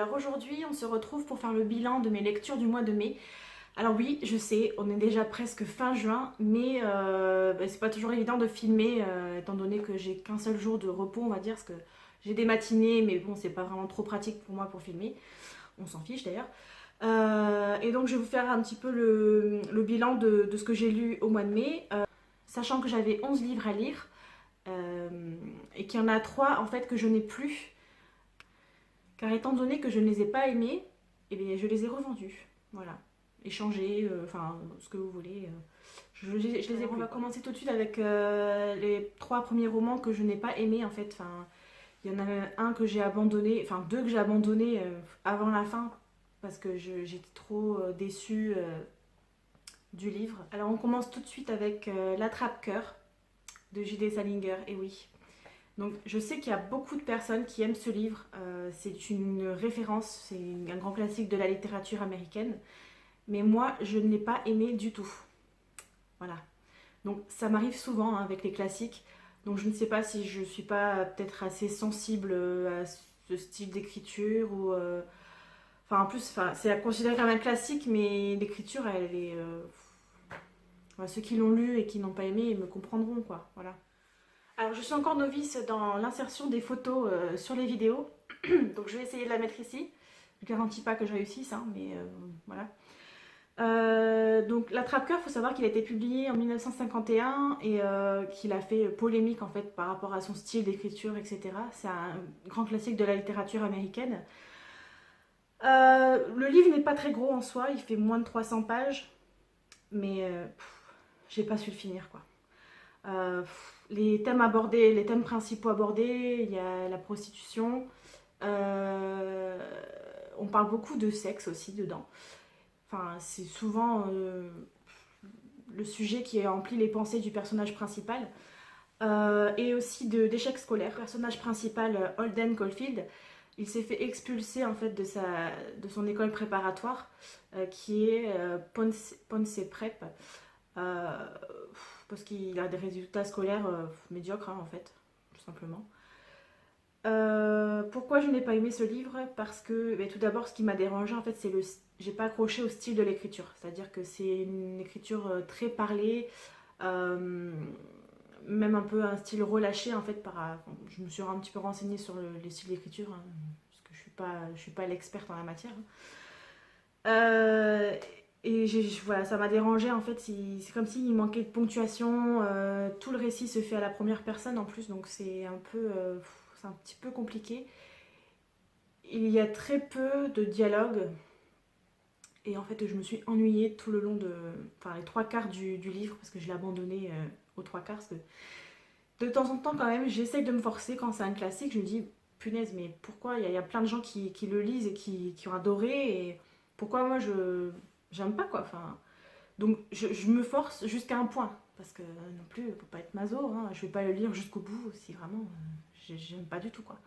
Alors aujourd'hui, on se retrouve pour faire le bilan de mes lectures du mois de mai. Alors oui, je sais, on est déjà presque fin juin, mais c'est pas toujours évident de filmer, étant donné que j'ai qu'un seul jour de repos, on va dire, parce que j'ai des matinées, mais bon, c'est pas vraiment trop pratique pour moi pour filmer. On s'en fiche d'ailleurs. Et donc je vais vous faire un petit peu le bilan de ce que j'ai lu au mois de mai, sachant que j'avais 11 livres à lire, et qu'il y en a 3 en fait que je n'ai plus. Car étant donné que je ne les ai pas aimés, eh bien, je les ai revendus. Voilà. Échangés, enfin, ce que vous voulez. Je les ai. On va commencer tout de suite avec les 3 premiers romans que je n'ai pas aimés en fait. Enfin, il y en a un que j'ai abandonné, enfin deux que j'ai abandonné avant la fin parce que j'étais trop déçue du livre. Alors on commence tout de suite avec L'Attrape-Cœur de J.D. Salinger. Et oui, donc je sais qu'il y a beaucoup de personnes qui aiment ce livre. C'est une référence, c'est un grand classique de la littérature américaine. Mais moi, je ne l'ai pas aimé du tout. Voilà. Donc ça m'arrive souvent hein, avec les classiques. Donc je ne sais pas si je ne suis pas peut-être assez sensible à ce style d'écriture ou... Enfin en plus, enfin, c'est à considérer comme un classique, mais l'écriture, elle est... Enfin, ceux qui l'ont lu et qui n'ont pas aimé me comprendront quoi. Voilà. Alors je suis encore novice dans l'insertion des photos sur les vidéos, donc je vais essayer de la mettre ici. Je ne garantis pas que je réussisse, hein, mais voilà. Donc L'Attrape-Cœur, il faut savoir qu'il a été publié en 1951 et qu'il a fait polémique en fait par rapport à son style d'écriture, etc. C'est un grand classique de la littérature américaine. Le livre n'est pas très gros en soi, il fait moins de 300 pages, mais j'ai pas su le finir quoi. Euh, les thèmes abordés, les thèmes principaux abordés, il y a la prostitution. Euh, on parle beaucoup de sexe aussi dedans. Enfin, c'est souvent le sujet qui emplit les pensées du personnage principal. Et aussi d'échecs scolaires. Le personnage principal, Holden Caulfield, il s'est fait expulser en fait de son école préparatoire, qui est Ponce Prep. Euh, Parce qu'il a des résultats scolaires médiocres hein, en fait, tout simplement. Pourquoi je n'ai pas aimé ce livre? Parce que tout d'abord ce qui m'a dérangé en fait c'est le j'ai pas accroché au style de l'écriture, c'est-à-dire que c'est une écriture très parlée, euh, même un peu un style relâché en fait je me suis un petit peu renseignée sur les styles d'écriture hein, parce que je suis pas l'experte en la matière. Euh, et voilà, ça m'a dérangé en fait. C'est comme s'il manquait de ponctuation. Tout le récit se fait à la première personne en plus, donc c'est un petit peu compliqué. Il y a très peu de dialogue et en fait, je me suis ennuyée tout le long enfin, les 3 quarts du livre parce que je l'ai abandonné aux 3 quarts. Parce que de temps en temps, quand même, j'essaye de me forcer quand c'est un classique. Je me dis, punaise, mais pourquoi il y a plein de gens qui le lisent et qui ont adoré et pourquoi moi j'aime pas quoi. Enfin, donc je me force jusqu'à un point. Parce que non plus, faut pas être maso, hein, je vais pas le lire jusqu'au bout si vraiment j'aime pas du tout quoi.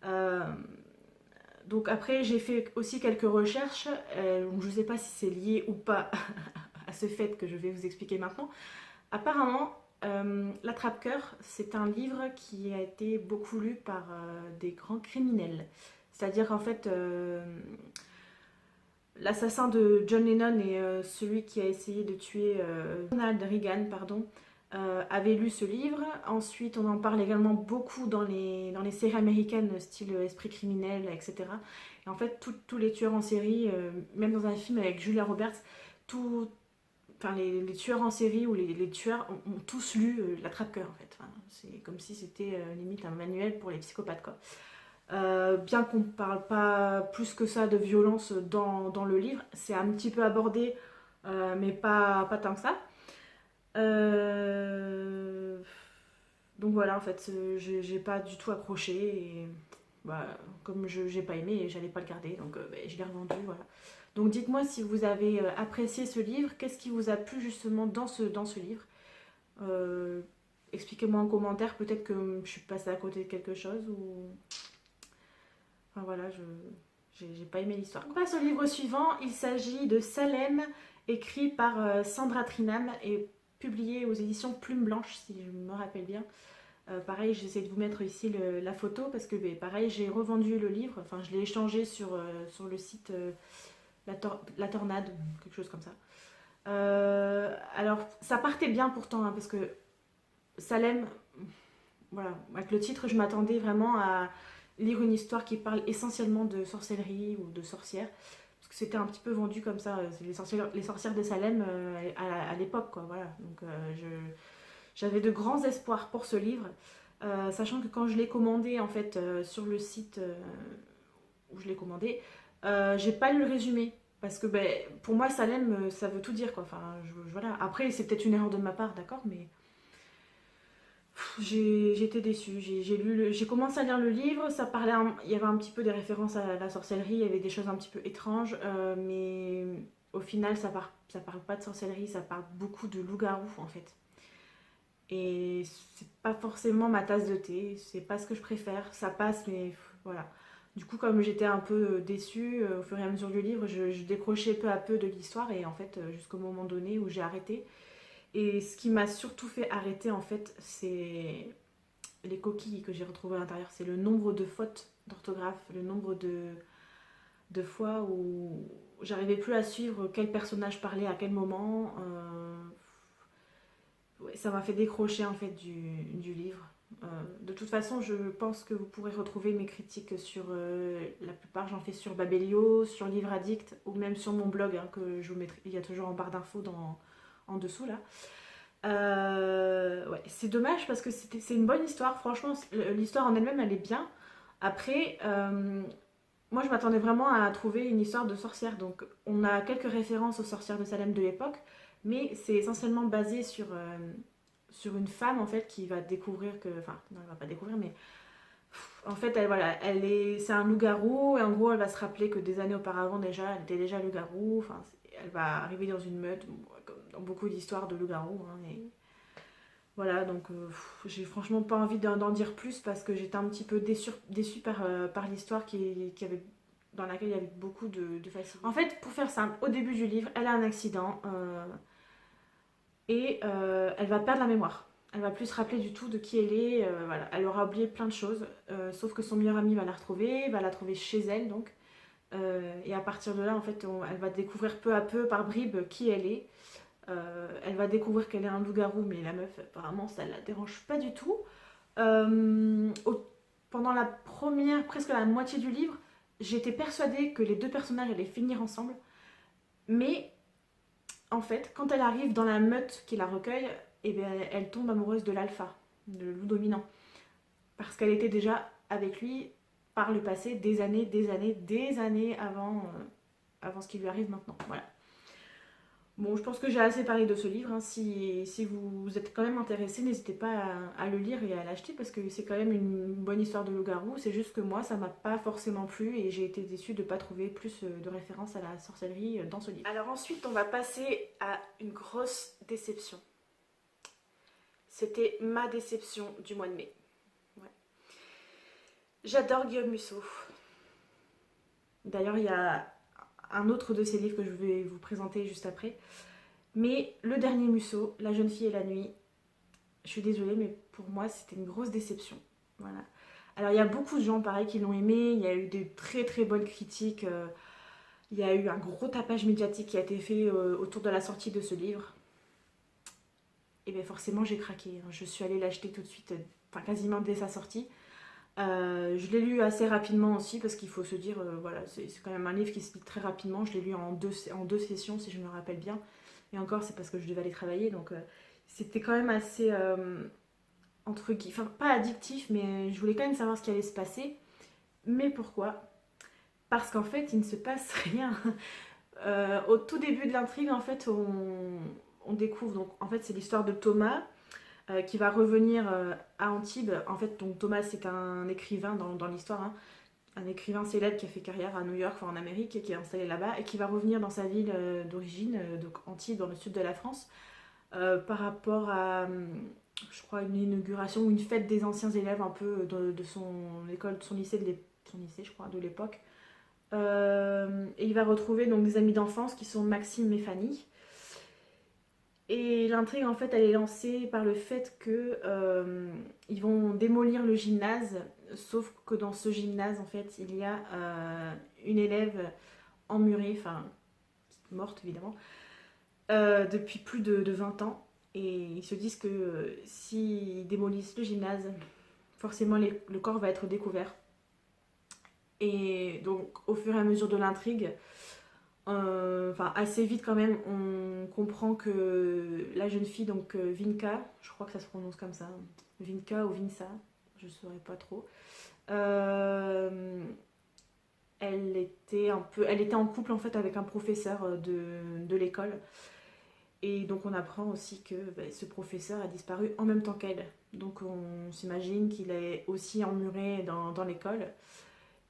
Euh, donc après j'ai fait aussi quelques recherches, donc je sais pas si c'est lié ou pas à ce fait que je vais vous expliquer maintenant. Apparemment, L'Attrape-Cœur, c'est un livre qui a été beaucoup lu par des grands criminels. C'est-à-dire en fait, l'assassin de John Lennon et celui qui a essayé de tuer Ronald Reagan, pardon, avait lu ce livre. Ensuite, on en parle également beaucoup dans les séries américaines, style Esprit criminel, etc. Et en fait, tous les tueurs en série, même dans un film avec Julia Roberts, tout, enfin, les tueurs en série ou les tueurs ont tous lu L'Attrape-Cœur, en fait. Enfin, c'est comme si c'était limite un manuel pour les psychopathes, quoi. Bien qu'on ne parle pas plus que ça de violence dans le livre, c'est un petit peu abordé, mais pas tant que ça. Euh, donc voilà, en fait, j'ai pas du tout accroché. Et bah, comme j'ai pas aimé, j'allais pas le garder, donc je l'ai revendu, voilà. Donc dites-moi si vous avez apprécié ce livre, qu'est-ce qui vous a plu justement dans ce livre. Euh, Expliquez-moi en commentaire, peut-être que je suis passée à côté de quelque chose ou... Enfin voilà, j'ai pas aimé l'histoire. On passe au livre suivant, il s'agit de Salem, écrit par Sandra Trinham et publié aux éditions Plume Blanche, si je me rappelle bien. Pareil, j'essaie de vous mettre ici la photo parce que pareil, j'ai revendu le livre, enfin je l'ai échangé sur le site la Tornade, quelque chose comme ça. Alors, ça partait bien pourtant, hein, parce que Salem, voilà, avec le titre, je m'attendais vraiment à lire une histoire qui parle essentiellement de sorcellerie ou de sorcières, parce que c'était un petit peu vendu comme ça, c'est les sorcières de Salem à l'époque, quoi, voilà. Donc, j'avais de grands espoirs pour ce livre, sachant que quand je l'ai commandé, en fait, sur le site où je l'ai commandé, j'ai pas lu le résumé. Parce que pour moi, Salem, ça veut tout dire, quoi. Enfin, voilà. Après, c'est peut-être une erreur de ma part, d'accord, mais j'ai été déçue. J'ai commencé à lire le livre, ça parlait, il y avait un petit peu des références à la sorcellerie, il y avait des choses un petit peu étranges, mais au final, ça parle pas de sorcellerie, ça parle beaucoup de loup-garou, en fait. Et c'est pas forcément ma tasse de thé, c'est pas ce que je préfère, ça passe, mais voilà. Du coup, comme j'étais un peu déçue au fur et à mesure du livre, je décrochais peu à peu de l'histoire et en fait, jusqu'au moment donné où j'ai arrêté. Et ce qui m'a surtout fait arrêter, en fait, c'est les coquilles que j'ai retrouvées à l'intérieur. C'est le nombre de fautes d'orthographe, le nombre de fois où j'arrivais plus à suivre quel personnage parlait à quel moment. Ouais, ça m'a fait décrocher en fait du livre. De toute façon, je pense que vous pourrez retrouver mes critiques sur la plupart, j'en fais sur Babelio, sur Livre Addict ou même sur mon blog hein, que je vous mettrai. Il y a toujours en barre d'infos en dessous là. Ouais, c'est dommage parce que c'est une bonne histoire. Franchement, l'histoire en elle-même, elle est bien. Après, moi, je m'attendais vraiment à trouver une histoire de sorcière. Donc, on a quelques références aux sorcières de Salem de l'époque, mais c'est essentiellement basé sur une femme en fait qui va découvrir que, enfin, non, elle va pas découvrir, mais en fait, voilà, c'est un loup-garou et en gros, elle va se rappeler que des années auparavant déjà, elle était déjà loup-garou. Enfin, elle va arriver dans une meute, bon, comme dans beaucoup d'histoires de loup-garou. Hein, et voilà, donc j'ai franchement pas envie d'en dire plus parce que j'étais un petit peu déçue par l'histoire dans laquelle il y avait beaucoup de facilité. En fait, pour faire simple, au début du livre, elle a un accident et elle va perdre la mémoire. Elle va plus se rappeler du tout de qui elle est. Voilà. Elle aura oublié plein de choses, sauf que son meilleur ami va la trouver chez elle donc. Et à partir de là, en fait, elle va découvrir peu à peu, par bribes, qui elle est. Elle va découvrir qu'elle est un loup-garou, mais la meuf, apparemment, ça la dérange pas du tout. Pendant presque la moitié du livre, j'étais persuadée que les deux personnages allaient finir ensemble. Mais en fait, quand elle arrive dans la meute qui la recueille, eh bien, elle tombe amoureuse de l'alpha, de loup dominant. Parce qu'elle était déjà avec lui par le passé, des années avant ce qui lui arrive maintenant. Voilà. Bon, je pense que j'ai assez parlé de ce livre. Hein. Si vous êtes quand même intéressé, n'hésitez pas à le lire et à l'acheter parce que c'est quand même une bonne histoire de loup-garou. C'est juste que moi, ça m'a pas forcément plu et j'ai été déçue de ne pas trouver plus de références à la sorcellerie dans ce livre. Alors ensuite, on va passer à une grosse déception. C'était ma déception du mois de mai. Ouais. J'adore Guillaume Musso. D'ailleurs, il y a un autre de ses livres que je vais vous présenter juste après. Mais le dernier Musso, La jeune fille et la nuit, je suis désolée, mais pour moi, c'était une grosse déception. Voilà. Alors, il y a beaucoup de gens, pareil, qui l'ont aimé. Il y a eu des très très bonnes critiques. Il y a eu un gros tapage médiatique qui a été fait autour de la sortie de ce livre. Et bien forcément, j'ai craqué. Je suis allée l'acheter tout de suite, enfin quasiment dès sa sortie. Je l'ai lu assez rapidement aussi parce qu'il faut se dire, voilà, c'est quand même un livre qui se lit très rapidement. Je l'ai lu en deux sessions si je me rappelle bien. Et encore, c'est parce que je devais aller travailler. Donc c'était quand même assez, entre guillemets, enfin pas addictif, mais je voulais quand même savoir ce qui allait se passer. Mais pourquoi? Parce qu'en fait, il ne se passe rien. Au tout début de l'intrigue, en fait, on découvre, donc en fait, c'est l'histoire de Thomas qui va revenir à Antibes. En fait, donc Thomas, c'est un écrivain dans l'histoire, hein, un écrivain célèbre qui a fait carrière à New York, enfin en Amérique, et qui est installé là-bas, et qui va revenir dans sa ville d'origine, donc Antibes, dans le sud de la France, par rapport à, je crois, une inauguration ou une fête des anciens élèves, un peu de son école, de son lycée, son lycée, je crois, de l'époque. Et il va retrouver donc des amis d'enfance qui sont Maxime et Fanny. Et l'intrigue, en fait, elle est lancée par le fait que ils vont démolir le gymnase, sauf que dans ce gymnase, en fait, il y a une élève emmurée, enfin, morte évidemment, depuis plus de 20 ans. Et ils se disent que s'ils démolissent le gymnase, forcément le corps va être découvert. Et donc, au fur et à mesure de l'intrigue, enfin assez vite quand même, on comprend que la jeune fille, donc Vinka, je crois que ça se prononce comme ça, Vinka ou Vinsa, je ne saurais pas trop. Euh, elle était en couple en fait avec un professeur de l'école. Et donc on apprend aussi que ce professeur a disparu en même temps qu'elle. Donc on s'imagine qu'il est aussi emmuré dans l'école.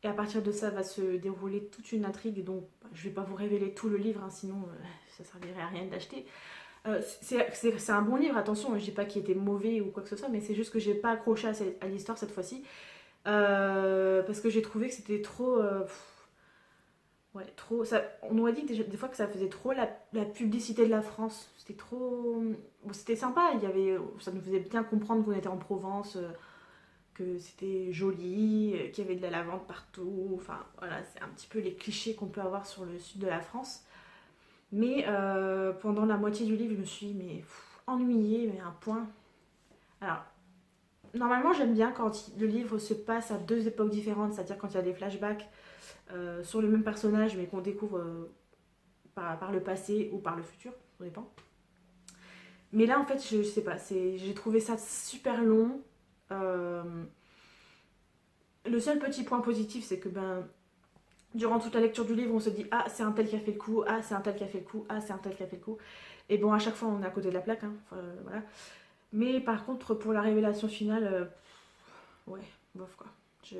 Et à partir de ça va se dérouler toute une intrigue. Donc je ne vais pas vous révéler tout le livre, hein, sinon ça ne servirait à rien d'acheter. C'est un bon livre, attention, je ne dis pas qu'il était mauvais ou quoi que ce soit, mais c'est juste que j'ai pas accroché à l'histoire cette fois-ci. Parce que j'ai trouvé que c'était trop... ouais, trop. Ça, on aurait dit que des fois que ça faisait trop la publicité de la France. C'était trop. Bon, c'était sympa, ça nous faisait bien comprendre qu'on était en Provence, que c'était joli, qu'il y avait de la lavande partout. Enfin, voilà, c'est un petit peu les clichés qu'on peut avoir sur le sud de la France. Mais pendant la moitié du livre, je me suis mais, ennuyée, mais à un point. Alors, normalement, j'aime bien quand le livre se passe à deux époques différentes, c'est-à-dire quand il y a des flashbacks sur le même personnage, mais qu'on découvre par le passé ou par le futur, ça dépend. Mais là, en fait, je sais pas, j'ai trouvé ça super long. Euh, le seul petit point positif, c'est que durant toute la lecture du livre, on se dit ah, c'est un tel qui a fait le coup, ah, c'est un tel qui a fait le coup, ah, c'est un tel qui a fait le coup. Et bon, à chaque fois, on est à côté de la plaque, hein. Enfin, voilà. Mais par contre, pour la révélation finale, ouais, bof quoi. Je,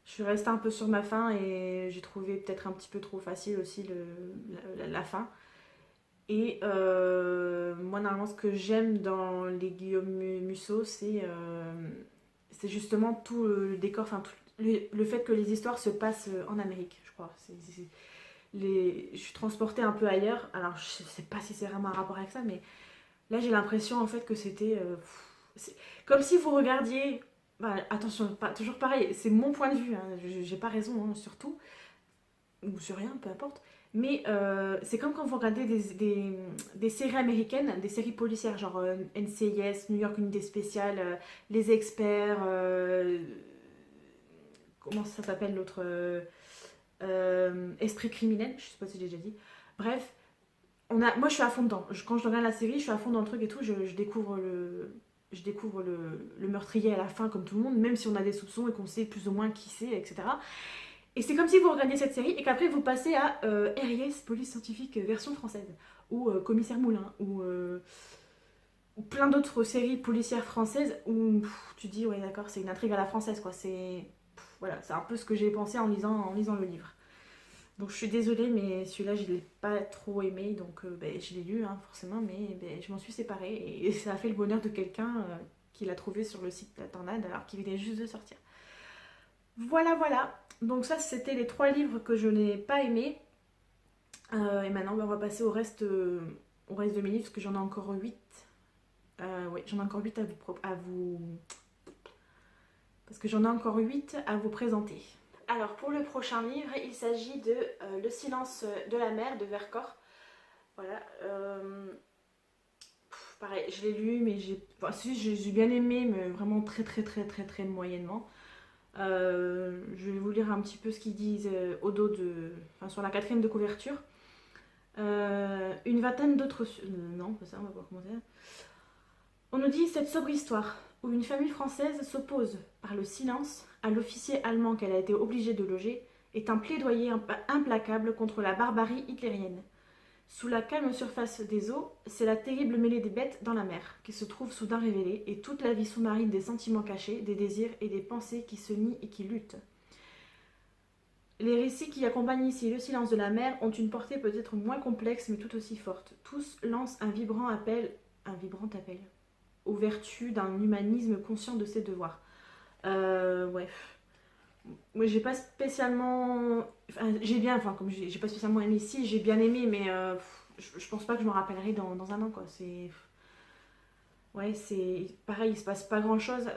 je suis restée un peu sur ma faim et j'ai trouvé peut-être un petit peu trop facile aussi la fin. Et moi, normalement, ce que j'aime dans les Guillaume Musso, c'est justement tout le décor, enfin, le fait que les histoires se passent en Amérique, je crois. Je suis transportée un peu ailleurs. Alors, je sais pas si c'est vraiment un rapport avec ça, mais là, j'ai l'impression en fait que c'était. Comme si vous regardiez. Bah, attention, pas, toujours pareil, c'est mon point de vue, hein, j'ai pas raison hein, sur tout, ou sur rien, peu importe. Mais c'est comme quand vous regardez des séries américaines, des séries policières, genre NCIS, New York Unité Spéciale, Les Experts, comment ça s'appelle l'autre Esprit criminel, je sais pas si j'ai déjà dit. Bref, moi je suis à fond dedans. Quand je regarde la série, je suis à fond dans le truc et tout, je découvre le meurtrier à la fin comme tout le monde, même si on a des soupçons et qu'on sait plus ou moins qui c'est, etc. Et c'est comme si vous regardiez cette série et qu'après vous passez à RIS, police scientifique version française, ou Commissaire Moulin, ou plein d'autres séries policières françaises où tu dis, ouais d'accord, c'est une intrigue à la française, quoi. Voilà, c'est un peu ce que j'ai pensé en lisant le livre. Donc je suis désolée, mais celui-là, je ne l'ai pas trop aimé, donc je l'ai lu, hein, forcément, mais je m'en suis séparée. Et ça a fait le bonheur de quelqu'un qui l'a trouvé sur le site de la Tornade alors qu'il venait juste de sortir. Voilà, voilà. Donc ça, c'était les 3 livres que je n'ai pas aimés. Et maintenant, on va passer au reste de mes livres, parce que j'en ai encore 8. Oui, j'en ai encore 8 à vous... Parce que j'en ai encore 8 à vous présenter. Alors, pour le prochain livre, il s'agit de Le silence de la mer de Vercors. Voilà. Pareil, je l'ai lu, mais j'ai bien aimé, mais vraiment très très très très très moyennement. Je vais vous lire un petit peu ce qu'ils disent au dos enfin, sur la 4e de couverture. Une vingtaine d'autres... non, pas ça, on va pas commencer. On nous dit cette sobre histoire où une famille française s'oppose par le silence à l'officier allemand qu'elle a été obligée de loger est un plaidoyer implacable contre la barbarie hitlérienne. Sous la calme surface des eaux, c'est la terrible mêlée des bêtes dans la mer qui se trouve soudain révélée et toute la vie sous-marine des sentiments cachés, des désirs et des pensées qui se nient et qui luttent. Les récits qui accompagnent ici le silence de la mer ont une portée peut-être moins complexe mais tout aussi forte. Tous lancent un vibrant appel aux vertus d'un humanisme conscient de ses devoirs. Ouais. Moi j'ai pas spécialement... Enfin, j'ai pas spécialement aimé ici, j'ai bien aimé, mais je pense pas que je me rappellerai dans un an, quoi. C'est... Ouais, c'est pareil, il se passe pas grand chose.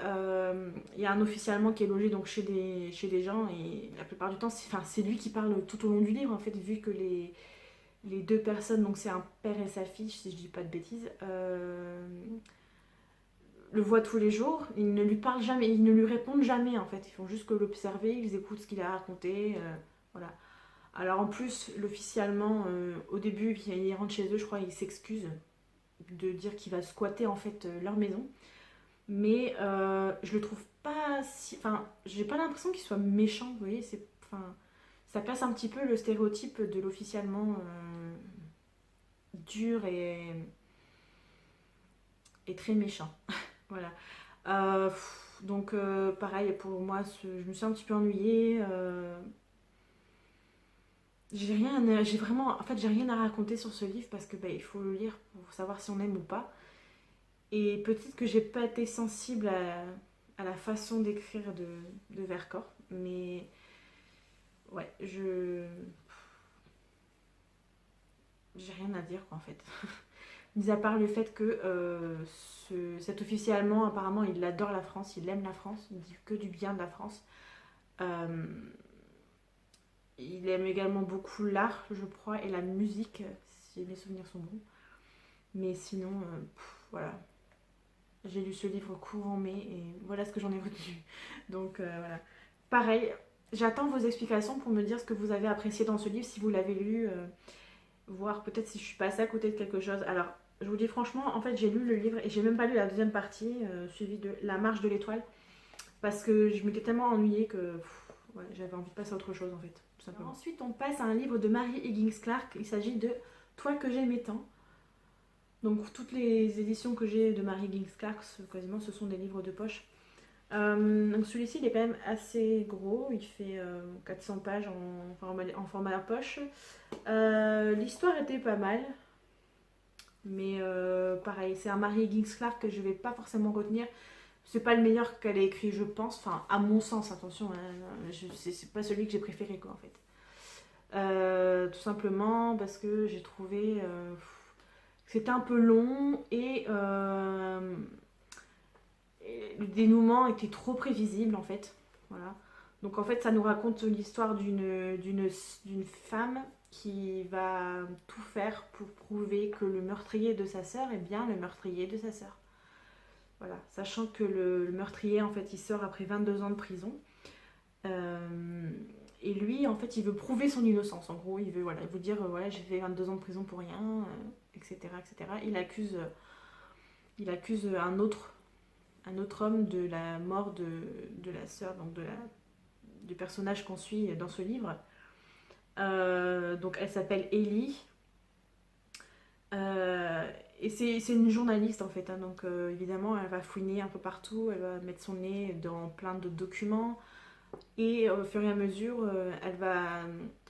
Il y a un officier allemand qui est logé donc chez des gens, et la plupart du temps, c'est lui qui parle tout au long du livre, en fait, vu que les deux personnes, donc c'est un père et sa fille, si je dis pas de bêtises, le voient tous les jours. Ils ne lui parlent jamais, ils ne lui répondent jamais, en fait. Ils font juste que l'observer, ils écoutent ce qu'il a raconté. Voilà. Alors en plus, l'officier allemand, au début, il rentre chez eux, je crois, il s'excuse de dire qu'il va squatter en fait leur maison. Mais je le trouve pas si. Enfin, j'ai pas l'impression qu'il soit méchant, vous voyez. Enfin, ça casse un petit peu le stéréotype de l'officier allemand dur et très méchant. Voilà. Donc, pareil, pour moi, je me suis un petit peu ennuyée. J'ai vraiment, en fait, j'ai rien à raconter sur ce livre parce que bah, il faut le lire pour savoir si on aime ou pas. Et peut-être que j'ai pas été sensible à la façon d'écrire de Vercors, mais ouais, j'ai rien à dire quoi, en fait. Mis à part le fait que cet officier allemand, apparemment, il adore la France, il aime la France, il dit que du bien de la France. Euh, il aime également beaucoup l'art, je crois, et la musique, si mes souvenirs sont bons. Mais sinon, voilà. J'ai lu ce livre courant mai et voilà ce que j'en ai retenu. Donc voilà. Pareil, j'attends vos explications pour me dire ce que vous avez apprécié dans ce livre, si vous l'avez lu, voir peut-être si je suis passée à côté de quelque chose. Alors, je vous dis franchement, en fait, j'ai lu le livre et j'ai même pas lu la deuxième partie, suivie de La Marche de l'Étoile, parce que je m'étais tellement ennuyée que ouais, j'avais envie de passer à autre chose en fait, tout simplement. Alors, ensuite, on passe à un livre de Mary Higgins Clark. Il s'agit de Toi que j'aimais tant. Donc toutes les éditions que j'ai de Mary Higgins Clark, quasiment, ce sont des livres de poche. Donc celui-ci, il est quand même assez gros. Il fait 400 pages en format poche. L'histoire était pas mal. Mais pareil, c'est un Mary Higgins Clark que je vais pas forcément retenir. C'est pas le meilleur qu'elle ait écrit, je pense. Enfin, à mon sens, attention. Hein, c'est pas celui que j'ai préféré, quoi, en fait. Tout simplement parce que j'ai trouvé... c'était un peu long et le dénouement était trop prévisible en fait. Voilà. Donc en fait ça nous raconte l'histoire d'une femme qui va tout faire pour prouver que le meurtrier de sa sœur est bien le meurtrier de sa sœur. Voilà. Sachant que le meurtrier en fait il sort après 22 ans de prison. Euh, et lui en fait il veut prouver son innocence. En gros il veut, voilà, il veut dire ouais j'ai fait 22 ans de prison pour rien. Etc., etc. Il accuse un autre homme de la mort de la sœur, donc du personnage qu'on suit dans ce livre. Donc elle s'appelle Ellie. Et c'est une journaliste en fait, hein, donc évidemment elle va fouiner un peu partout, elle va mettre son nez dans plein de documents et au fur et à mesure elle va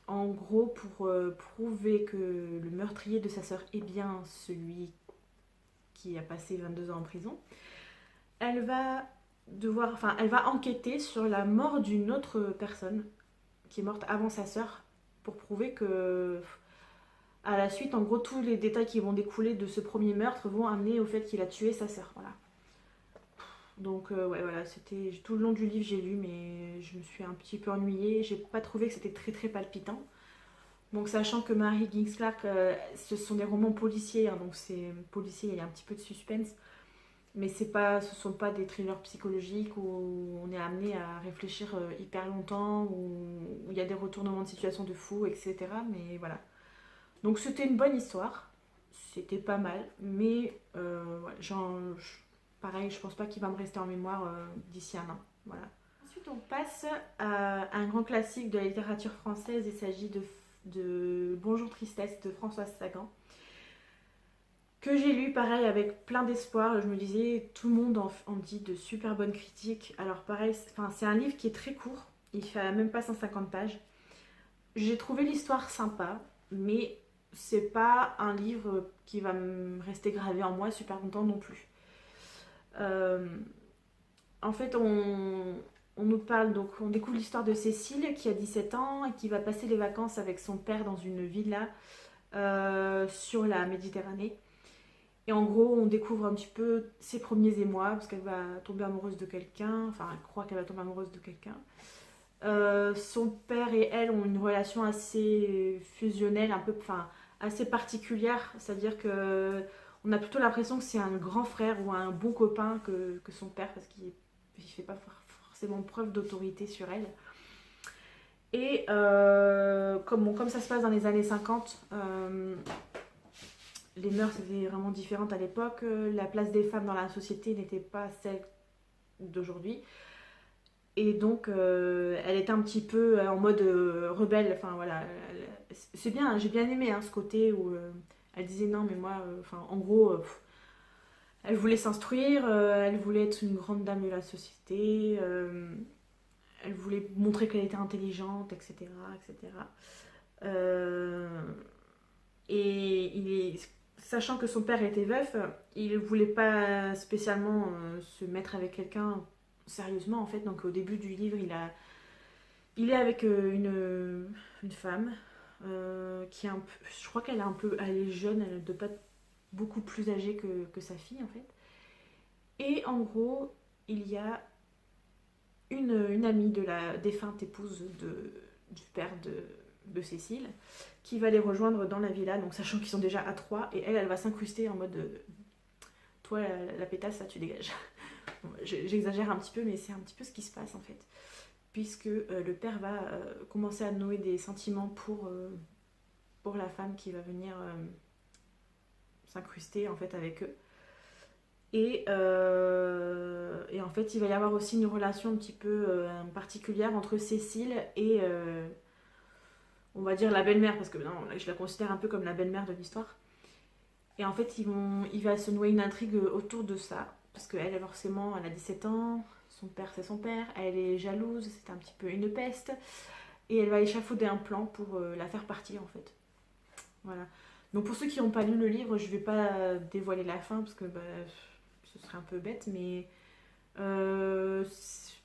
en gros pour prouver que le meurtrier de sa sœur est bien celui qui a passé 22 ans en prison, elle va elle va enquêter sur la mort d'une autre personne qui est morte avant sa sœur pour prouver que, à la suite, en gros, tous les détails qui vont découler de ce premier meurtre vont amener au fait qu'il a tué sa sœur. Voilà. Donc, ouais, voilà, c'était tout le long du livre, j'ai lu, mais je me suis un petit peu ennuyée. J'ai pas trouvé que c'était très très palpitant. Donc, sachant que Mary Higgins Clark, ce sont des romans policiers, hein, donc c'est policier, il y a un petit peu de suspense. Mais ce sont pas des thrillers psychologiques où on est amené à réfléchir hyper longtemps, où il y a des retournements de situation de fou, etc. Mais voilà. Donc c'était une bonne histoire, c'était pas mal, mais ouais, pareil, je pense pas qu'il va me rester en mémoire d'ici un an. Voilà. Ensuite, on passe à un grand classique de la littérature française. Il s'agit de Bonjour Tristesse de Françoise Sagan, que j'ai lu pareil avec plein d'espoir. Je me disais, tout le monde en dit de super bonnes critiques. Alors pareil, c'est un livre qui est très court, il fait même pas 150 pages. J'ai trouvé l'histoire sympa, mais c'est pas un livre qui va me rester gravé en moi super longtemps non plus. Euh, En fait, on nous parle, donc on découvre l'histoire de Cécile qui a 17 ans et qui va passer les vacances avec son père dans une villa sur la Méditerranée. Et en gros, on découvre un petit peu ses premiers émois, parce qu'elle va tomber amoureuse de quelqu'un, enfin, elle croit qu'elle va tomber amoureuse de quelqu'un. Son père et elle ont une relation assez fusionnelle, un peu, enfin, assez particulière, c'est-à-dire que on a plutôt l'impression que c'est un grand frère ou un bon copain que son père, parce qu'il ne fait pas forcément preuve d'autorité sur elle. Et comme ça se passe dans les années 50, les mœurs étaient vraiment différentes à l'époque. La place des femmes dans la société n'était pas celle d'aujourd'hui. Et donc, elle était un petit peu en mode rebelle. Enfin, voilà. C'est bien, j'ai bien aimé ce côté où elle disait non, mais moi, enfin, en gros, elle voulait s'instruire, elle voulait être une grande dame de la société, elle voulait montrer qu'elle était intelligente, etc. etc. Euh, et sachant que son père était veuf, il voulait pas spécialement se mettre avec quelqu'un sérieusement en fait. Donc au début du livre, il est avec une femme qui est un peu, je crois qu'elle est un peu, elle est jeune, elle ne doit pas être beaucoup plus âgée que sa fille en fait. Et en gros, il y a une amie de la défunte épouse du père de Cécile qui va les rejoindre dans la villa, donc sachant qu'ils sont déjà à trois, et elle va s'incruster en mode toi la pétasse, ça tu dégages. Bon, j'exagère un petit peu, mais c'est un petit peu ce qui se passe en fait, puisque le père va commencer à nouer des sentiments pour la femme qui va venir s'incruster en fait avec eux. Et en fait, il va y avoir aussi une relation un petit peu particulière entre Cécile et, on va dire, la belle-mère, parce que non, je la considère un peu comme la belle-mère de l'histoire. Et en fait, il va se nouer une intrigue autour de ça, parce qu'elle, forcément, elle a 17 ans, son père, c'est son père, elle est jalouse, c'est un petit peu une peste, et elle va échafauder un plan pour la faire partir, en fait. Voilà. Donc pour ceux qui n'ont pas lu le livre, je ne vais pas dévoiler la fin, parce que bah, ce serait un peu bête, mais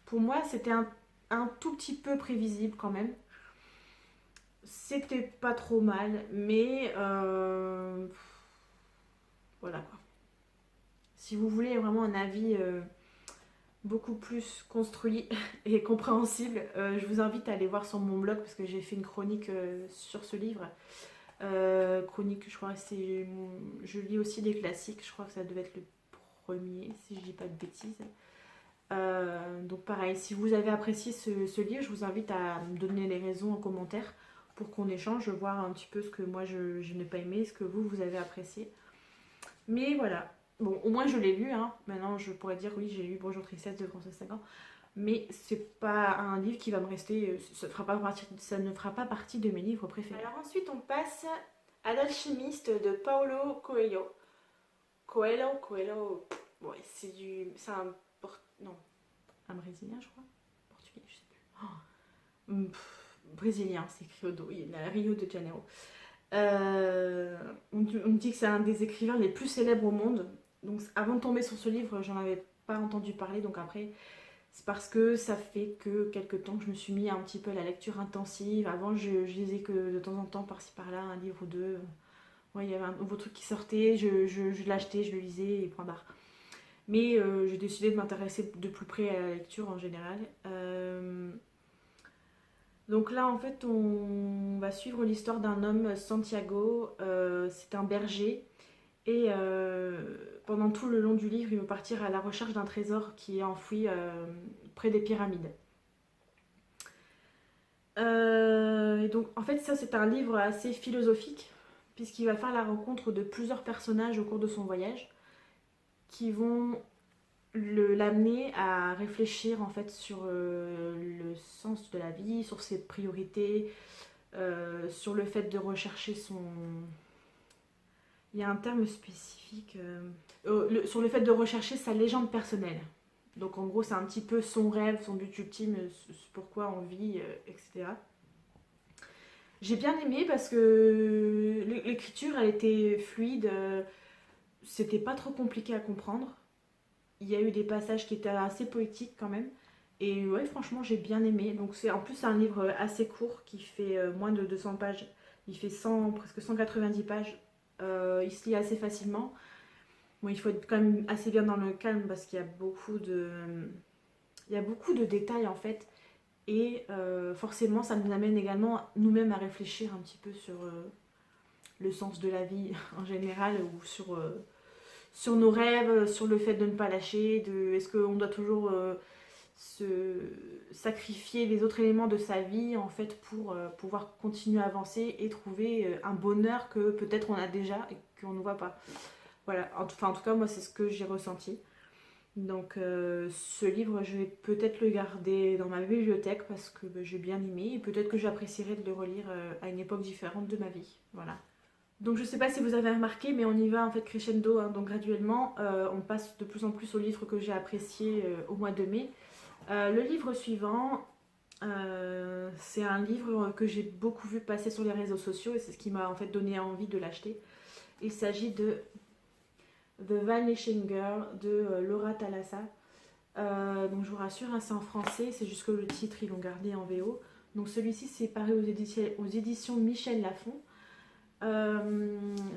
pour moi, c'était un tout petit peu prévisible quand même. C'était pas trop mal, mais voilà quoi. Si vous voulez vraiment un avis beaucoup plus construit et compréhensible, je vous invite à aller voir sur mon blog parce que j'ai fait une chronique sur ce livre. Chronique, je crois que c'est. Je lis aussi des classiques, je crois que ça devait être le premier, si je dis pas de bêtises. Donc pareil, si vous avez apprécié ce livre, je vous invite à me donner les raisons en commentaire pour qu'on échange, voir un petit peu ce que moi je n'ai pas aimé, ce que vous avez apprécié. Mais voilà, bon, au moins je l'ai lu, hein. Maintenant je pourrais dire oui, j'ai lu Bonjour Tristesse de Francis Sagan, mais c'est pas un livre qui va me rester, ça ne fera pas partie de mes livres préférés. Alors ensuite on passe à L'Alchimiste de Paulo Coelho. Coelho, ouais, c'est un, non, un Brésilien je crois, portugais, je sais plus. Brésilien, c'est écrit il est à Rio de Janeiro. On me dit que c'est un des écrivains les plus célèbres au monde. Donc avant de tomber sur ce livre, j'en avais pas entendu parler. Donc après, c'est parce que ça fait que quelques temps que je me suis mis un petit peu à la lecture intensive. Avant, je lisais que de temps en temps, par-ci par-là, un livre ou deux. Ouais, il y avait un nouveau truc qui sortait, je l'achetais, je le lisais et point barre. Mais j'ai décidé de m'intéresser de plus près à la lecture en général. Donc là, en fait, on va suivre l'histoire d'un homme, Santiago. C'est un berger. Et pendant tout le long du livre, il veut partir à la recherche d'un trésor qui est enfoui près des pyramides. Et donc, en fait, ça, c'est un livre assez philosophique, puisqu'il va faire la rencontre de plusieurs personnages au cours de son voyage, qui vont l'amener à réfléchir en fait sur le sens de la vie, sur ses priorités, sur le fait de rechercher son... Il y a un terme spécifique. Sur le fait de rechercher sa légende personnelle. Donc en gros, c'est un petit peu son rêve, son but ultime, pourquoi on vit, etc. J'ai bien aimé parce que l'écriture, elle était fluide, c'était pas trop compliqué à comprendre. Il y a eu des passages qui étaient assez poétiques quand même. Et ouais, franchement, j'ai bien aimé. Donc en plus, c'est un livre assez court qui fait moins de 200 pages. Il fait presque 190 pages. Il se lit assez facilement. Bon, il faut être quand même assez bien dans le calme parce qu'il y a beaucoup de détails en fait. Et forcément, ça nous amène également nous-mêmes à réfléchir un petit peu sur le sens de la vie en général ou sur nos rêves, sur le fait de ne pas lâcher, est-ce qu'on doit toujours se sacrifier les autres éléments de sa vie en fait pour pouvoir continuer à avancer et trouver un bonheur que peut-être on a déjà et qu'on ne voit pas. Voilà, enfin en tout cas moi c'est ce que j'ai ressenti. Donc ce livre je vais peut-être le garder dans ma bibliothèque parce que j'ai bien aimé et peut-être que j'apprécierais de le relire à une époque différente de ma vie. Voilà. Donc je sais pas si vous avez remarqué, mais on y va en fait crescendo, hein, donc graduellement, on passe de plus en plus au livre que j'ai apprécié au mois de mai. Le livre suivant, c'est un livre que j'ai beaucoup vu passer sur les réseaux sociaux et c'est ce qui m'a en fait donné envie de l'acheter. Il s'agit de The Vanishing Girl de Laura Thalassa. Donc je vous rassure, hein, c'est en français, c'est juste que le titre ils l'ont gardé en VO. Donc celui-ci c'est paru aux éditions Michel Lafon.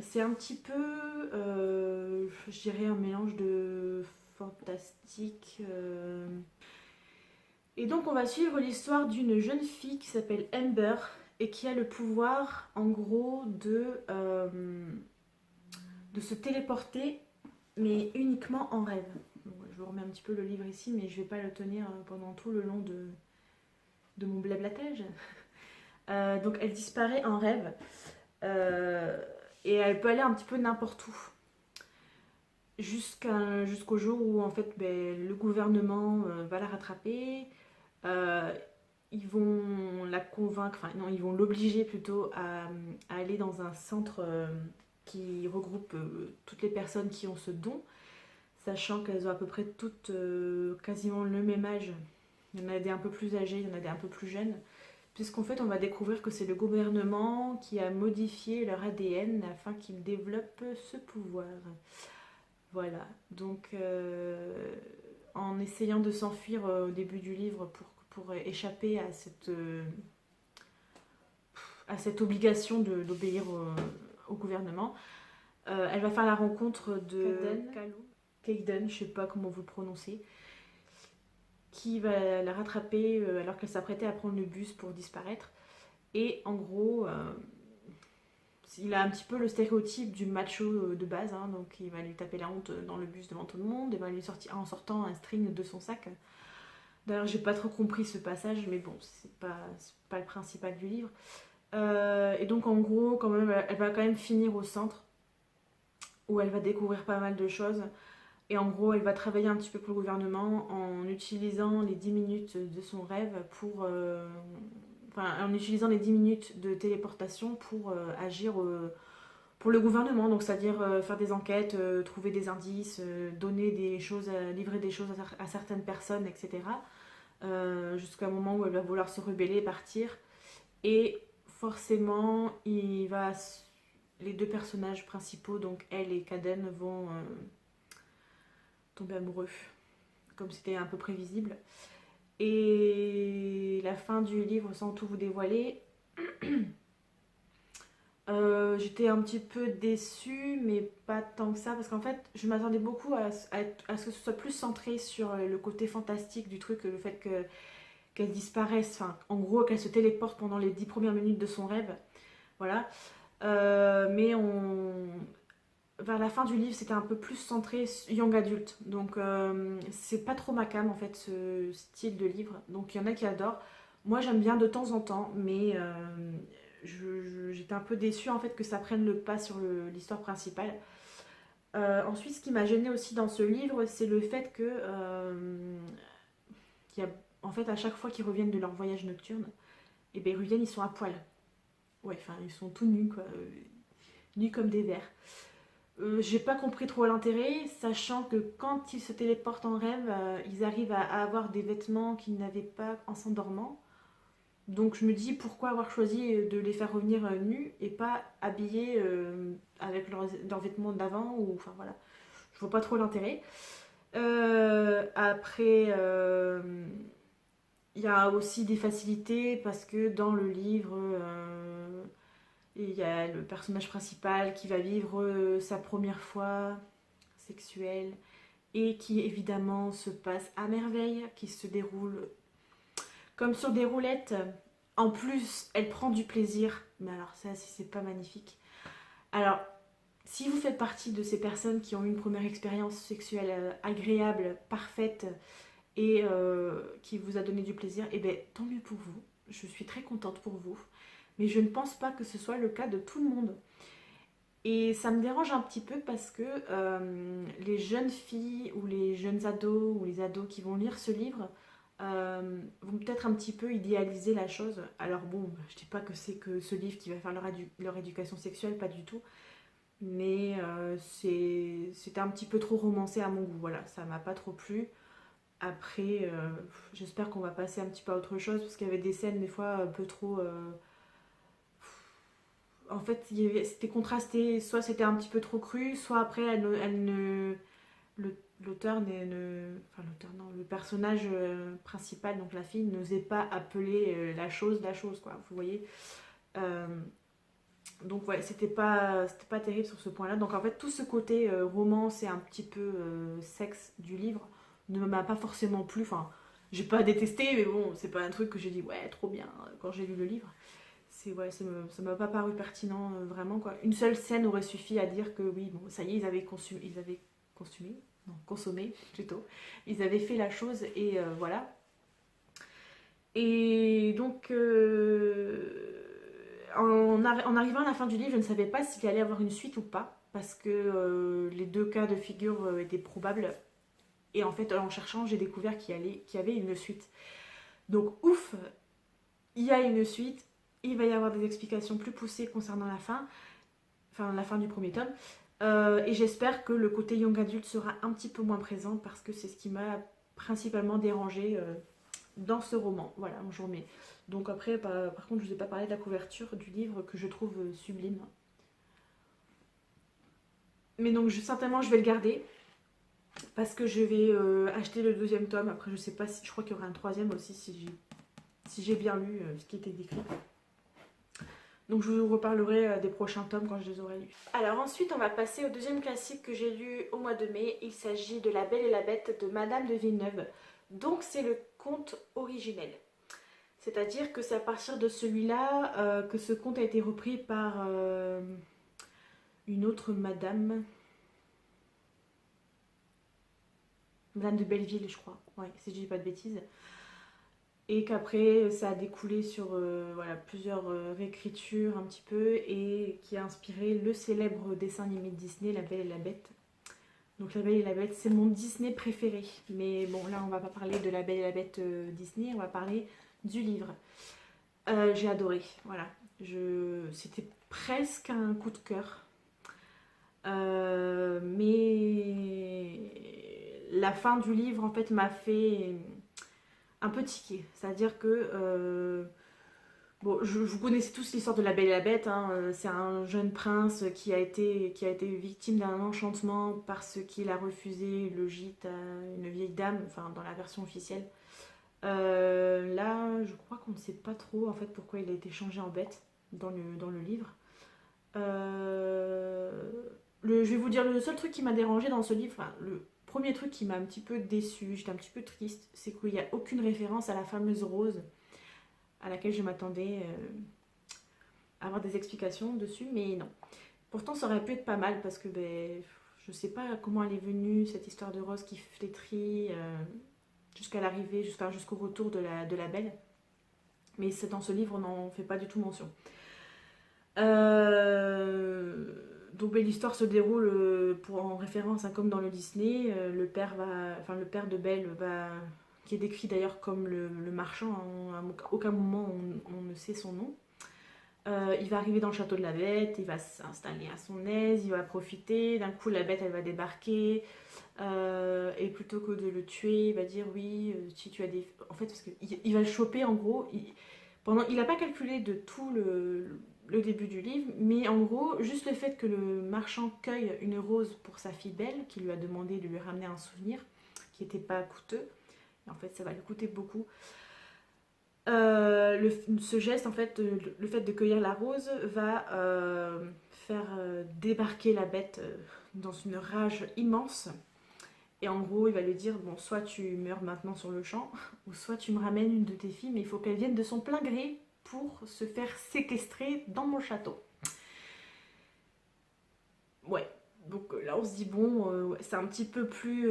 C'est un petit peu, je dirais, un mélange de fantastique. Et donc on va suivre l'histoire d'une jeune fille qui s'appelle Amber et qui a le pouvoir en gros de se téléporter mais uniquement en rêve. Donc, je vous remets un petit peu le livre ici mais je vais pas le tenir pendant tout le long de mon blablatage. Donc elle disparaît en rêve. Et elle peut aller un petit peu n'importe où jusqu'au jour où en fait le gouvernement va la rattraper. Euh, ils vont la convaincre, enfin non, ils vont l'obliger plutôt à aller dans un centre qui regroupe toutes les personnes qui ont ce don, sachant qu'elles ont à peu près toutes quasiment le même âge. Il y en a des un peu plus âgées, il y en a des un peu plus jeunes. Puisqu'en fait, on va découvrir que c'est le gouvernement qui a modifié leur ADN afin qu'ils développent ce pouvoir. Voilà. Donc, en essayant de s'enfuir au début du livre pour échapper à cette obligation d'obéir au gouvernement, elle va faire la rencontre de Kaden, je sais pas comment vous le prononcez, qui va la rattraper alors qu'elle s'apprêtait à prendre le bus pour disparaître. Et en gros, il a un petit peu le stéréotype du macho de base, hein, donc il va lui taper la honte dans le bus devant tout le monde, et va lui sortir en sortant un string de son sac. D'ailleurs, j'ai pas trop compris ce passage, mais bon, c'est pas le principal du livre. Et donc en gros, quand même, elle va quand même finir au centre, où elle va découvrir pas mal de choses. Et en gros, elle va travailler un petit peu pour le gouvernement en utilisant les 10 minutes de son rêve pour... enfin, en utilisant les 10 minutes de téléportation pour agir pour le gouvernement. Donc, c'est-à-dire faire des enquêtes, trouver des indices, donner des choses, livrer des choses à certaines personnes, etc. Jusqu'à un moment où elle va vouloir se rebeller et partir. Et forcément, les deux personnages principaux, donc elle et Kaden, vont tomber amoureux, comme c'était un peu prévisible. Et la fin du livre, sans tout vous dévoiler, j'étais un petit peu déçue, mais pas tant que ça, parce qu'en fait, je m'attendais beaucoup à ce que ce soit plus centré sur le côté fantastique du truc, le fait qu'elle disparaisse, enfin, en gros, qu'elle se téléporte pendant les 10 premières minutes de son rêve. Voilà. Mais vers la fin du livre, c'était un peu plus centré young adulte. Donc, c'est pas trop ma came, en fait, ce style de livre. Donc, il y en a qui adorent. Moi, j'aime bien de temps en temps, mais j'étais un peu déçue, en fait, que ça prenne le pas sur l'histoire principale. Ensuite, ce qui m'a gênée aussi dans ce livre, c'est le fait qu'il y a, en fait, à chaque fois qu'ils reviennent de leur voyage nocturne, et ben, ils reviennent, ils sont à poil. Ouais, enfin, ils sont tout nus, quoi. Nus comme des vers. J'ai pas compris trop l'intérêt, sachant que quand ils se téléportent en rêve, ils arrivent à avoir des vêtements qu'ils n'avaient pas en s'endormant. Donc je me dis pourquoi avoir choisi de les faire revenir nus et pas habillés avec leurs vêtements d'avant, ou enfin voilà. Je vois pas trop l'intérêt. Après, il y a aussi des facilités parce que dans le livre, Et il y a le personnage principal qui va vivre sa première fois sexuelle et qui évidemment se passe à merveille, qui se déroule comme sur des roulettes. En plus, elle prend du plaisir. Mais alors ça, si c'est pas magnifique. Alors, si vous faites partie de ces personnes qui ont eu une première expérience sexuelle agréable, parfaite et qui vous a donné du plaisir, eh bien tant mieux pour vous. Je suis très contente pour vous. Mais je ne pense pas que ce soit le cas de tout le monde. Et ça me dérange un petit peu parce que les jeunes filles ou les jeunes ados ou les ados qui vont lire ce livre vont peut-être un petit peu idéaliser la chose. Alors bon, je dis pas que c'est que ce livre qui va faire leur éducation sexuelle, pas du tout. Mais c'était un petit peu trop romancé à mon goût, voilà, ça m'a pas trop plu. Après, j'espère qu'on va passer un petit peu à autre chose parce qu'il y avait des scènes des fois un peu trop... en fait, c'était contrasté, soit c'était un petit peu trop cru, soit après l'auteur enfin l'auteur non, le personnage principal, donc la fille, n'osait pas appeler la chose quoi, vous voyez. Euh, donc ouais, c'était pas terrible sur ce point-là. Donc en fait, tout ce côté romance et un petit peu sexe du livre ne m'a pas forcément plu. Enfin, j'ai pas détesté, mais bon, c'est pas un truc que j'ai dit ouais, trop bien quand j'ai lu le livre. C'est ouais, ça m'a pas paru pertinent vraiment quoi. Une seule scène aurait suffi à dire que oui, bon, ça y est, consommé plutôt. Ils avaient fait la chose et voilà. Et donc, en arrivant à la fin du livre, je ne savais pas s'il allait y avoir une suite ou pas, parce que les deux cas de figure étaient probables. Et en fait, en cherchant, j'ai découvert qu'il y avait une suite. Donc, ouf, il y a une suite. Il va y avoir des explications plus poussées concernant la fin, enfin la fin du premier tome. Et j'espère que le côté young adulte sera un petit peu moins présent, parce que c'est ce qui m'a principalement dérangé dans ce roman. Voilà, j'en mets. Donc après, par contre, je ne vous ai pas parlé de la couverture du livre que je trouve sublime. Mais donc certainement je vais le garder parce que je vais acheter le deuxième tome. Après je sais pas si, je crois qu'il y aura un troisième aussi si j'ai bien lu ce qui était décrit. Donc je vous reparlerai des prochains tomes quand je les aurai lus. Alors ensuite on va passer au deuxième classique que j'ai lu au mois de mai. Il s'agit de La Belle et la Bête de Madame de Villeneuve. Donc c'est le conte originel. C'est-à-dire que c'est à partir de celui-là que ce conte a été repris par une autre madame. Madame de Belleville, je crois. Ouais, si je dis pas de bêtises. Et qu'après, ça a découlé sur voilà, plusieurs réécritures un petit peu et qui a inspiré le célèbre dessin animé de Disney, La Belle et la Bête. Donc La Belle et la Bête, c'est mon Disney préféré. Mais bon, là, on va pas parler de La Belle et la Bête Disney, on va parler du livre. J'ai adoré, voilà. C'était presque un coup de cœur. Mais la fin du livre, en fait, m'a fait un peu tiquer. C'est-à-dire que... bon, vous connaissez tous l'histoire de La Belle et la Bête. Hein, c'est un jeune prince qui a été victime d'un enchantement parce qu'il a refusé le gîte à une vieille dame, enfin, dans la version officielle. Là, je crois qu'on ne sait pas trop en fait pourquoi il a été changé en bête dans le livre. Je vais vous dire le seul truc qui m'a dérangé dans ce livre, enfin, le premier truc qui m'a un petit peu déçu, j'étais un petit peu triste, c'est qu'il n'y a aucune référence à la fameuse rose à laquelle je m'attendais à avoir des explications dessus, mais non. Pourtant, ça aurait pu être pas mal parce que ben, je sais pas comment elle est venue, cette histoire de rose qui flétrit jusqu'à l'arrivée, jusqu'au retour de la belle. Mais dans ce livre, on n'en fait pas du tout mention. Donc ben, l'histoire se déroule en référence, hein, comme dans le Disney. Le père le père de Belle qui est décrit d'ailleurs comme le marchand. Hein, à aucun moment on ne sait son nom. Il va arriver dans le château de la bête, il va s'installer à son aise, il va profiter. D'un coup, la bête elle va débarquer. Et plutôt que de le tuer, il va dire oui, si tu as des. En fait, parce qu'il va le choper en gros. Il n'a pas calculé de tout le début du livre, mais en gros, juste le fait que le marchand cueille une rose pour sa fille Belle, qui lui a demandé de lui ramener un souvenir qui n'était pas coûteux, et en fait ça va lui coûter beaucoup, Ce geste, en fait, le fait de cueillir la rose va faire débarquer la bête dans une rage immense. Et en gros, il va lui dire, bon, soit tu meurs maintenant sur le champ, ou soit tu me ramènes une de tes filles, mais il faut qu'elle vienne de son plein gré pour se faire séquestrer dans mon château. Ouais, donc là on se dit, bon, ouais, c'est un petit peu plus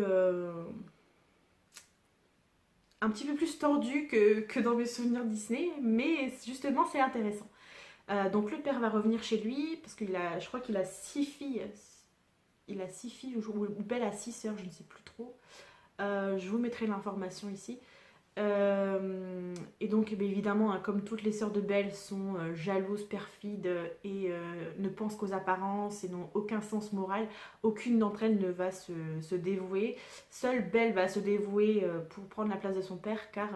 tordu que dans mes souvenirs Disney, mais justement c'est intéressant. Donc le père va revenir chez lui, parce je crois qu'il a 6 filles. Il a 6 filles, ou Belle a 6 sœurs, je ne sais plus trop. Je vous mettrai l'information ici. Et donc, eh bien, évidemment, hein, comme toutes les sœurs de Belle sont jalouses, perfides et ne pensent qu'aux apparences et n'ont aucun sens moral, aucune d'entre elles ne va se dévouer. Seule Belle va se dévouer pour prendre la place de son père, car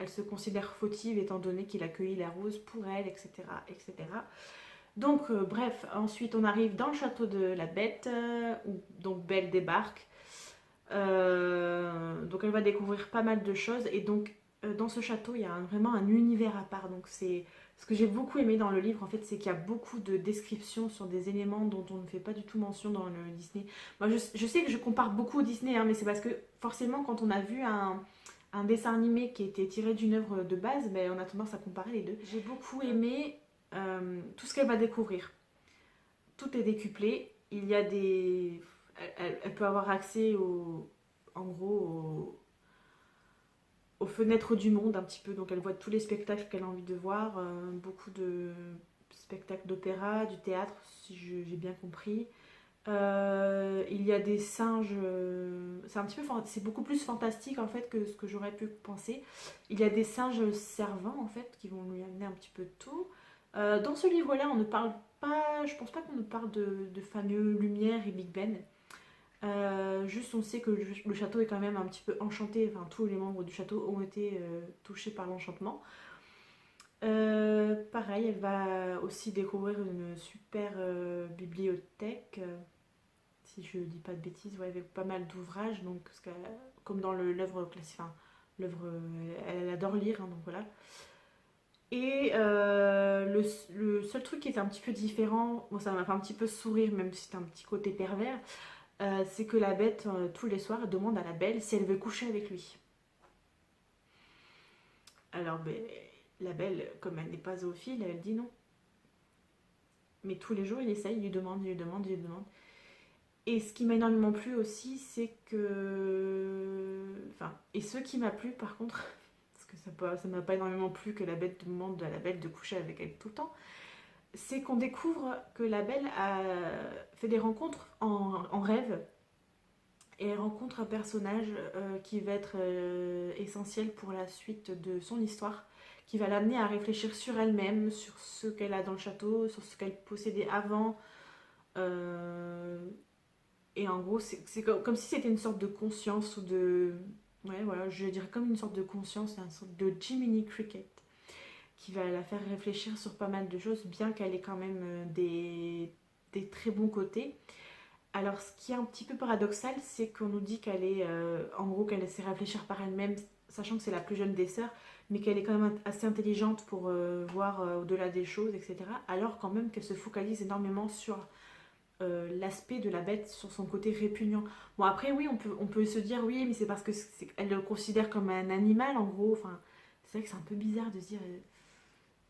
elle se considère fautive étant donné qu'il a cueilli la rose pour elle, etc. etc. Donc, bref, ensuite on arrive dans le château de la Bête, où donc Belle débarque. Donc elle va découvrir pas mal de choses et donc dans ce château il y a vraiment un univers à part. Donc c'est ce que j'ai beaucoup aimé dans le livre en fait, c'est qu'il y a beaucoup de descriptions sur des éléments dont on ne fait pas du tout mention dans le Disney. Moi je sais que je compare beaucoup au Disney hein, mais c'est parce que forcément quand on a vu un dessin animé qui était tiré d'une œuvre de base, ben, on a tendance à comparer les deux. J'ai beaucoup aimé tout ce qu'elle va découvrir. Tout est décuplé. Il y a des... Elle peut avoir accès en gros aux fenêtres du monde un petit peu. Donc elle voit tous les spectacles qu'elle a envie de voir. Beaucoup de spectacles d'opéra, du théâtre, si j'ai bien compris. Il y a des singes. C'est beaucoup plus fantastique en fait que ce que j'aurais pu penser. Il y a des singes servants en fait qui vont lui amener un petit peu de tout. Dans ce livre-là, on ne parle pas, je pense pas qu'on nous parle de fameux Lumière et Big Ben. Juste, on sait que le château est quand même un petit peu enchanté. Enfin, tous les membres du château ont été touchés par l'enchantement. Pareil, elle va aussi découvrir une super bibliothèque. Si je dis pas de bêtises, ouais, avec pas mal d'ouvrages. Donc, comme dans l'œuvre classique, enfin, l'œuvre, elle adore lire, hein, donc voilà. Et le seul truc qui est un petit peu différent, bon, ça m'a fait un petit peu sourire, même si c'est un petit côté pervers, c'est que la bête, tous les soirs, elle demande à la belle si elle veut coucher avec lui. Alors, ben, la belle, comme elle n'est pas zoophile, elle dit non. Mais tous les jours, il essaye, il lui demande, il lui demande, il lui demande. Et ce qui m'a énormément plu aussi, c'est que... Enfin, et ce qui m'a plu, par contre, parce que ça m'a pas énormément plu que la bête demande à la belle de coucher avec elle tout le temps, c'est qu'on découvre que la belle a fait des rencontres en rêve et elle rencontre un personnage qui va être essentiel pour la suite de son histoire, qui va l'amener à réfléchir sur elle-même, sur ce qu'elle a dans le château, sur ce qu'elle possédait avant. Euh, et en gros, c'est comme si c'était une sorte de conscience ou de... Ouais, voilà, je dirais comme une sorte de conscience, une sorte de Jiminy Cricket qui va la faire réfléchir sur pas mal de choses, bien qu'elle ait quand même des très bons côtés. Alors, ce qui est un petit peu paradoxal, c'est qu'on nous dit qu'elle est, en gros, qu'elle sait réfléchir par elle-même, sachant que c'est la plus jeune des sœurs, mais qu'elle est quand même assez intelligente pour voir au-delà des choses, etc. Alors quand même qu'elle se focalise énormément sur l'aspect de la bête, sur son côté répugnant. Bon, après, oui, on peut se dire, oui, mais c'est parce qu'elle le considère comme un animal, en gros. Enfin, c'est vrai que c'est un peu bizarre de se dire,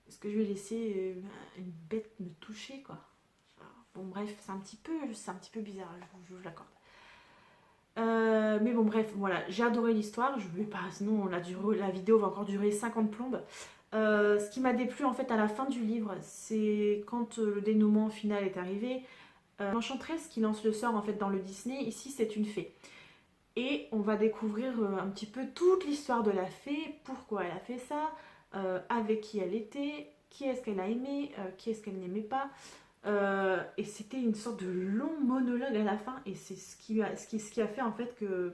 est-ce que je vais laisser une bête me toucher, quoi. Bon bref, c'est un petit peu bizarre, je vous l'accorde. Mais bon bref, voilà, j'ai adoré l'histoire, je vais pas, sinon la vidéo va encore durer 50 plombes. Ce qui m'a déplu en fait à la fin du livre, c'est quand le dénouement final est arrivé. L'enchanteresse qui lance le sort en fait dans le Disney, ici c'est une fée. Et on va découvrir un petit peu toute l'histoire de la fée, pourquoi elle a fait ça, avec qui elle était, qui est-ce qu'elle a aimé, qui est-ce qu'elle n'aimait pas. Et c'était une sorte de long monologue à la fin et c'est ce qui a fait en fait que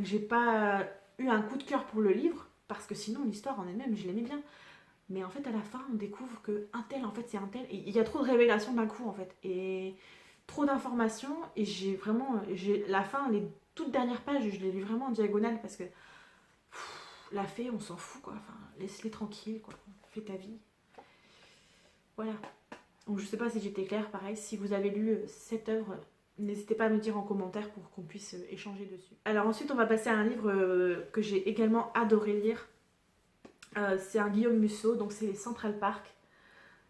j'ai pas eu un coup de cœur pour le livre parce que sinon l'histoire en elle-même je l'aimais bien, mais en fait à la fin on découvre que un tel en fait c'est un tel et il y a trop de révélations d'un coup en fait et trop d'informations et j'ai la fin, les toutes dernières pages je l'ai lu vraiment en diagonale parce que la fée, on s'en fout quoi, enfin laisse-les tranquilles quoi, fais ta vie. Voilà. Donc je sais pas si j'étais claire, pareil, si vous avez lu cette œuvre, n'hésitez pas à me dire en commentaire pour qu'on puisse échanger dessus. Alors ensuite on va passer à un livre que j'ai également adoré lire. C'est un Guillaume Musso, donc c'est Central Park.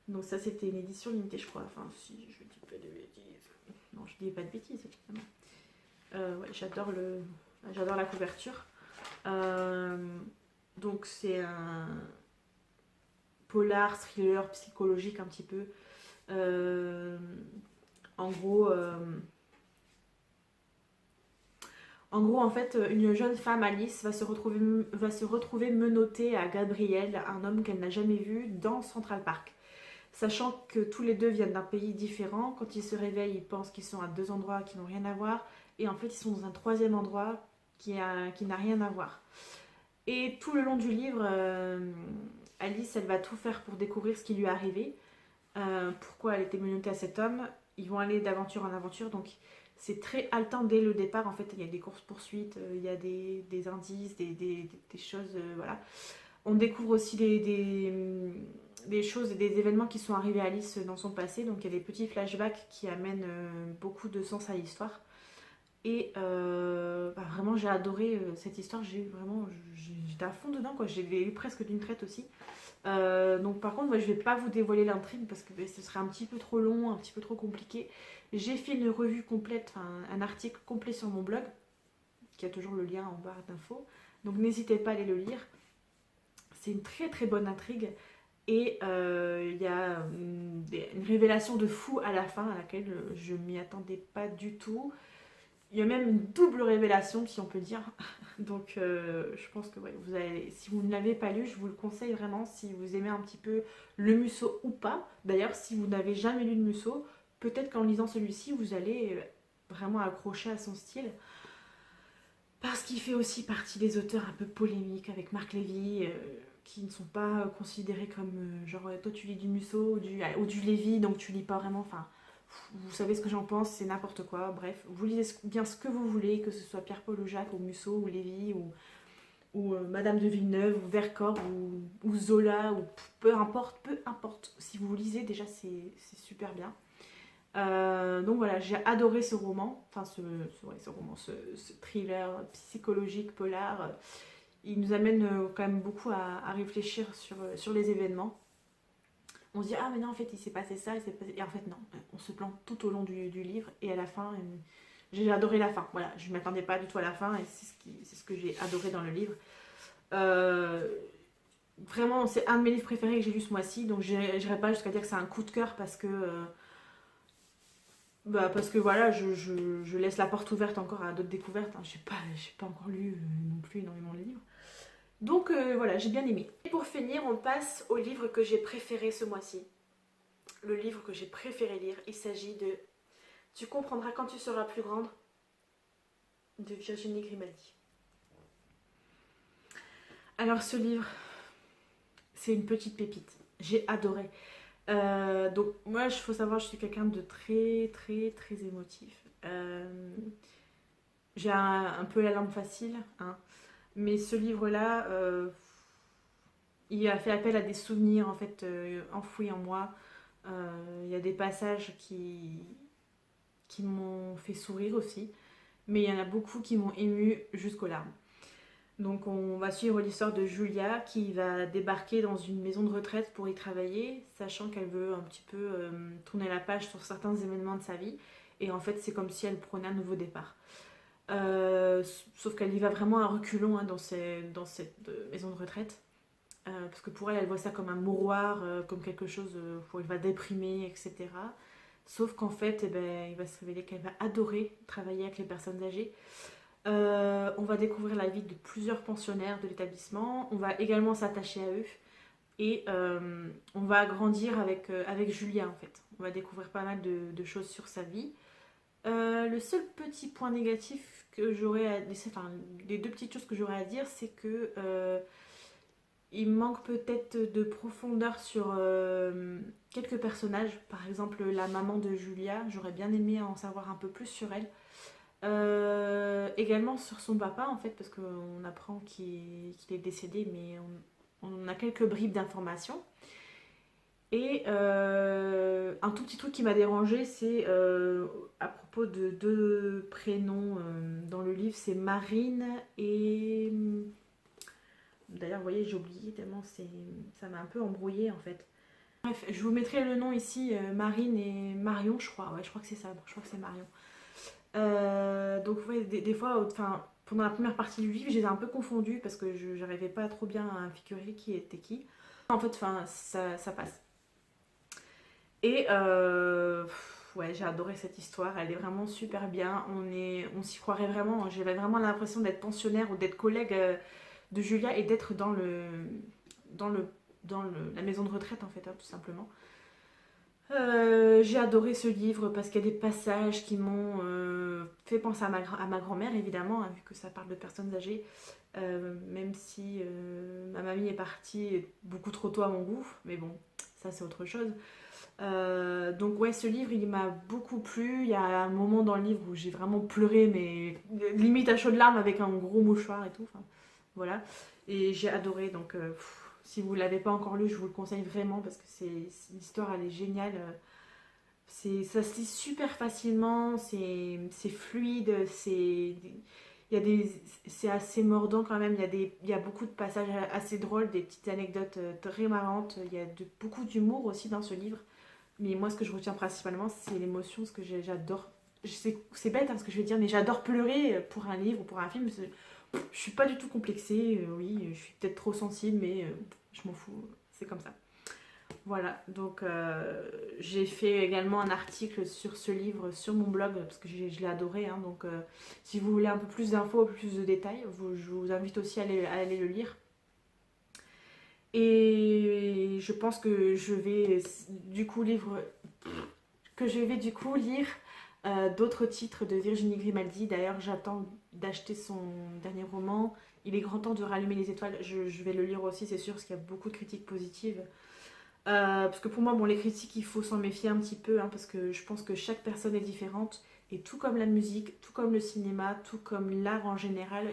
Donc ça c'était une édition limitée je crois, enfin si je dis pas de bêtises. Non je dis pas de bêtises évidemment. Ouais, j'adore la couverture. Donc c'est un polar, thriller, psychologique un petit peu. En gros, en fait, une jeune femme, Alice, va se retrouver menottée à Gabriel, un homme qu'elle n'a jamais vu, dans Central Park. Sachant que tous les deux viennent d'un pays différent, quand ils se réveillent, ils pensent qu'ils sont à deux endroits qui n'ont rien à voir, et en fait, ils sont dans un troisième endroit qui n'a rien à voir. Et tout le long du livre, Alice, elle va tout faire pour découvrir ce qui lui est arrivé, pourquoi elle était menottée à cet homme. Ils vont aller d'aventure en aventure, donc c'est très haletant dès le départ. En fait, il y a des courses-poursuites, il y a des indices, des choses, voilà. On découvre aussi des choses et des événements qui sont arrivés à Alice dans son passé, donc il y a des petits flashbacks qui amènent beaucoup de sens à l'histoire. Et vraiment, j'ai adoré cette histoire. J'étais à fond dedans, quoi. J'ai lu presque d'une traite aussi. Donc par contre, moi, je vais pas vous dévoiler l'intrigue parce que ce serait un petit peu trop long, un petit peu trop compliqué. J'ai fait une revue complète, enfin un article complet sur mon blog, qui a toujours le lien en barre d'infos. Donc n'hésitez pas à aller le lire. C'est une très très bonne intrigue. Et il y a une révélation de fou à la fin à laquelle je m'y attendais pas du tout. Il y a même une double révélation, si on peut dire. Donc je pense que ouais, si vous ne l'avez pas lu, je vous le conseille vraiment si vous aimez un petit peu le Musso ou pas. D'ailleurs, si vous n'avez jamais lu de Musso, peut-être qu'en lisant celui-ci, vous allez vraiment accrocher à son style. Parce qu'il fait aussi partie des auteurs un peu polémiques avec Marc Lévy, qui ne sont pas considérés comme genre toi tu lis du Musso ou du Lévy, donc tu lis pas vraiment. Enfin, vous savez ce que j'en pense, c'est n'importe quoi. Bref, vous lisez bien ce que vous voulez, que ce soit Pierre-Paul ou Jacques, ou Musso, ou Lévy, ou Madame de Villeneuve, ou Vercors, ou Zola, ou peu importe, peu importe. Si vous lisez, déjà c'est super bien. Donc voilà, j'ai adoré ce roman, enfin ce roman, ce thriller psychologique, polar. Il nous amène quand même beaucoup à réfléchir sur les événements. On se dit, ah mais non, en fait, il s'est passé ça, et en fait, non, on se plante tout au long du livre, et à la fin, j'ai adoré la fin. Voilà, je ne m'attendais pas du tout à la fin, et c'est ce que j'ai adoré dans le livre. Vraiment, c'est un de mes livres préférés que j'ai lu ce mois-ci, donc je n'irai pas jusqu'à dire que c'est un coup de cœur parce que voilà, je laisse la porte ouverte encore à d'autres découvertes. Hein. J'ai pas encore lu non plus énormément de livres. Donc voilà, j'ai bien aimé. Et pour finir, on passe au livre que j'ai préféré ce mois-ci. Le livre que j'ai préféré lire, il s'agit de Tu comprendras quand tu seras plus grande de Virginie Grimaldi. Alors ce livre, c'est une petite pépite. J'ai adoré. Donc moi, il faut savoir, je suis quelqu'un de très très très émotif. J'ai un peu la langue facile, hein. Mais ce livre-là, il a fait appel à des souvenirs en fait enfouis en moi. Il y a des passages qui m'ont fait sourire aussi, mais il y en a beaucoup qui m'ont émue jusqu'aux larmes. Donc on va suivre l'histoire de Julia qui va débarquer dans une maison de retraite pour y travailler, sachant qu'elle veut un petit peu tourner la page sur certains événements de sa vie. Et en fait c'est comme si elle prenait un nouveau départ. Sauf qu'elle y va vraiment à reculons, hein, dans cette maison de retraite. Parce que pour elle, elle voit ça comme un mouroir, comme quelque chose où elle va déprimer, etc. Sauf qu'en fait, eh ben, il va se révéler qu'elle va adorer travailler avec les personnes âgées. On va découvrir la vie de plusieurs pensionnaires de l'établissement. On va également s'attacher à eux. Et on va grandir avec Julia, en fait. On va découvrir pas mal de choses sur sa vie. Le seul petit point négatif que j'aurais à dire, enfin, les deux petites choses que j'aurais à dire, c'est que il manque peut-être de profondeur sur quelques personnages. Par exemple, la maman de Julia, j'aurais bien aimé en savoir un peu plus sur elle. Également sur son papa en fait, parce qu'on apprend qu'il est décédé, mais on a quelques bribes d'informations. Et un tout petit truc qui m'a dérangé, c'est à propos de deux prénoms dans le livre, c'est Marine et... D'ailleurs, vous voyez, j'ai oublié tellement ça m'a un peu embrouillé en fait. Bref, je vous mettrai le nom ici, Marine et Marion, je crois. Ouais, je crois que c'est ça, je crois que c'est Marion. Donc, ouais, des fois, enfin, pendant la première partie du livre, j'étais un peu confondue parce que je n'arrivais pas trop bien à figurer qui était qui. En fait, enfin, ça passe. Et ouais, j'ai adoré cette histoire, elle est vraiment super bien. On s'y croirait vraiment. J'avais vraiment l'impression d'être pensionnaire ou d'être collègue de Julia et d'être dans le, la maison de retraite en fait, hein, tout simplement. J'ai adoré ce livre parce qu'il y a des passages qui m'ont fait penser à ma grand-mère évidemment, hein, vu que ça parle de personnes âgées. Même si ma mamie est partie beaucoup trop tôt à mon goût, mais bon, ça c'est autre chose. Donc ouais, ce livre il m'a beaucoup plu. Il y a un moment dans le livre où j'ai vraiment pleuré, mais limite à chaudes larmes avec un gros mouchoir et tout. Enfin, voilà. Et j'ai adoré. Donc si vous ne l'avez pas encore lu, je vous le conseille vraiment parce que l'histoire elle est géniale. Ça se lit super facilement, c'est fluide, c'est assez mordant quand même. Il y a beaucoup de passages assez drôles, des petites anecdotes très marrantes. Il y a beaucoup d'humour aussi dans ce livre. Mais moi, ce que je retiens principalement, c'est l'émotion, ce que j'adore. C'est bête hein, ce que je vais dire, mais j'adore pleurer pour un livre ou pour un film. Je suis pas du tout complexée. Oui, je suis peut-être trop sensible, mais je m'en fous. C'est comme ça. Voilà, donc j'ai fait également un article sur ce livre sur mon blog parce que je l'ai adoré. Hein, donc si vous voulez un peu plus d'infos, un peu plus de détails, je vous invite aussi à aller le lire. Et je pense que je vais du coup lire d'autres titres de Virginie Grimaldi. D'ailleurs, j'attends d'acheter son dernier roman. Il est grand temps de rallumer les étoiles. Je vais le lire aussi, c'est sûr, parce qu'il y a beaucoup de critiques positives. Parce que pour moi, bon, les critiques, il faut s'en méfier un petit peu, hein, parce que je pense que chaque personne est différente. Et tout comme la musique, tout comme le cinéma, tout comme l'art en général,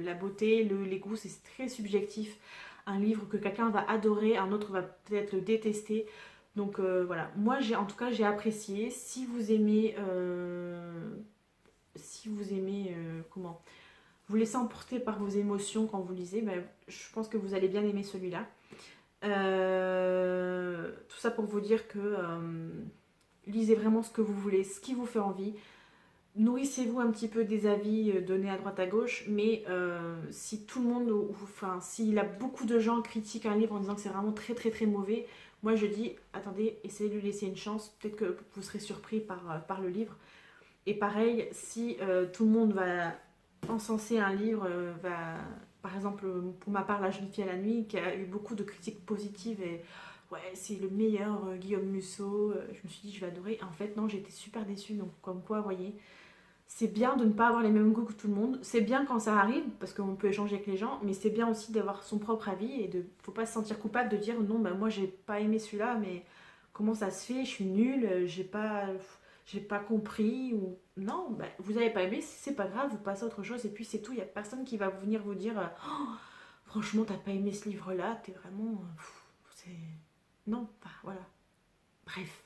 la beauté, les goûts, c'est très subjectif. Un livre que quelqu'un va adorer, un autre va peut-être le détester. Donc voilà, moi en tout cas j'ai apprécié. Si vous aimez comment vous laissez emporter par vos émotions quand vous lisez, ben, je pense que vous allez bien aimer celui-là. Tout ça pour vous dire que lisez vraiment ce que vous voulez, ce qui vous fait envie. Nourrissez-vous un petit peu des avis donnés à droite à gauche, mais si tout le monde, enfin, s'il y a beaucoup de gens critiquent un livre en disant que c'est vraiment très très très mauvais, moi je dis, attendez, essayez de lui laisser une chance, peut-être que vous serez surpris par le livre. Et pareil, si tout le monde va encenser un livre, par exemple, pour ma part, La jeune fille à la nuit, qui a eu beaucoup de critiques positives et ouais, c'est le meilleur Guillaume Musso, je me suis dit, je vais adorer. En fait, non, j'ai été super déçue, donc comme quoi, vous voyez, c'est bien de ne pas avoir les mêmes goûts que tout le monde. C'est bien quand ça arrive, parce qu'on peut échanger avec les gens, mais c'est bien aussi d'avoir son propre avis et de faut pas se sentir coupable de dire non, bah, moi j'ai pas aimé celui-là, mais comment ça se fait, je suis nulle, j'ai pas compris, ou non, bah, vous avez pas aimé, c'est pas grave, vous passez à autre chose, et puis c'est tout, il y a personne qui va venir vous dire oh, franchement, t'as pas aimé ce livre-là, t'es vraiment. C'est. Non, enfin voilà. Bref.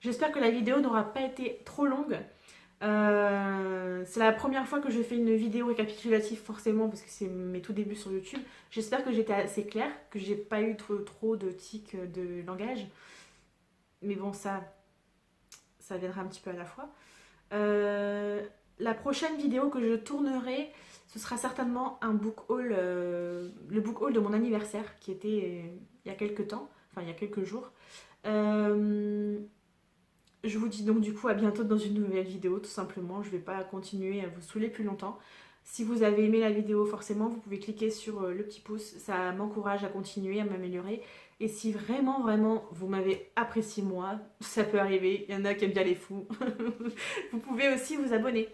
J'espère que la vidéo n'aura pas été trop longue. C'est la première fois que je fais une vidéo récapitulative forcément parce que c'est mes tout débuts sur YouTube. J'espère que j'étais assez claire, que j'ai pas eu trop de tics de langage. Mais bon, ça viendra un petit peu à la fois. La prochaine vidéo que je tournerai, ce sera certainement un book haul, le book haul de mon anniversaire qui était il y a quelques temps, enfin il y a quelques jours. Je vous dis donc du coup à bientôt dans une nouvelle vidéo tout simplement. Je ne vais pas continuer à vous saouler plus longtemps. Si vous avez aimé la vidéo forcément vous pouvez cliquer sur le petit pouce. Ça m'encourage à continuer, à m'améliorer. Et si vraiment vous m'avez apprécié moi, ça peut arriver, il y en a qui aiment bien les fous. Vous pouvez aussi vous abonner.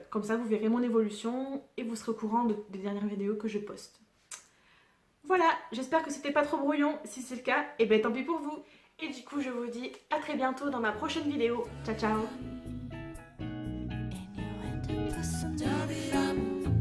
Comme ça vous verrez mon évolution et vous serez au courant des dernières vidéos que je poste. Voilà, j'espère que c'était pas trop brouillon. Si c'est le cas, et ben tant pis pour vous. Et du coup, je vous dis à très bientôt dans ma prochaine vidéo. Ciao, ciao! to put some love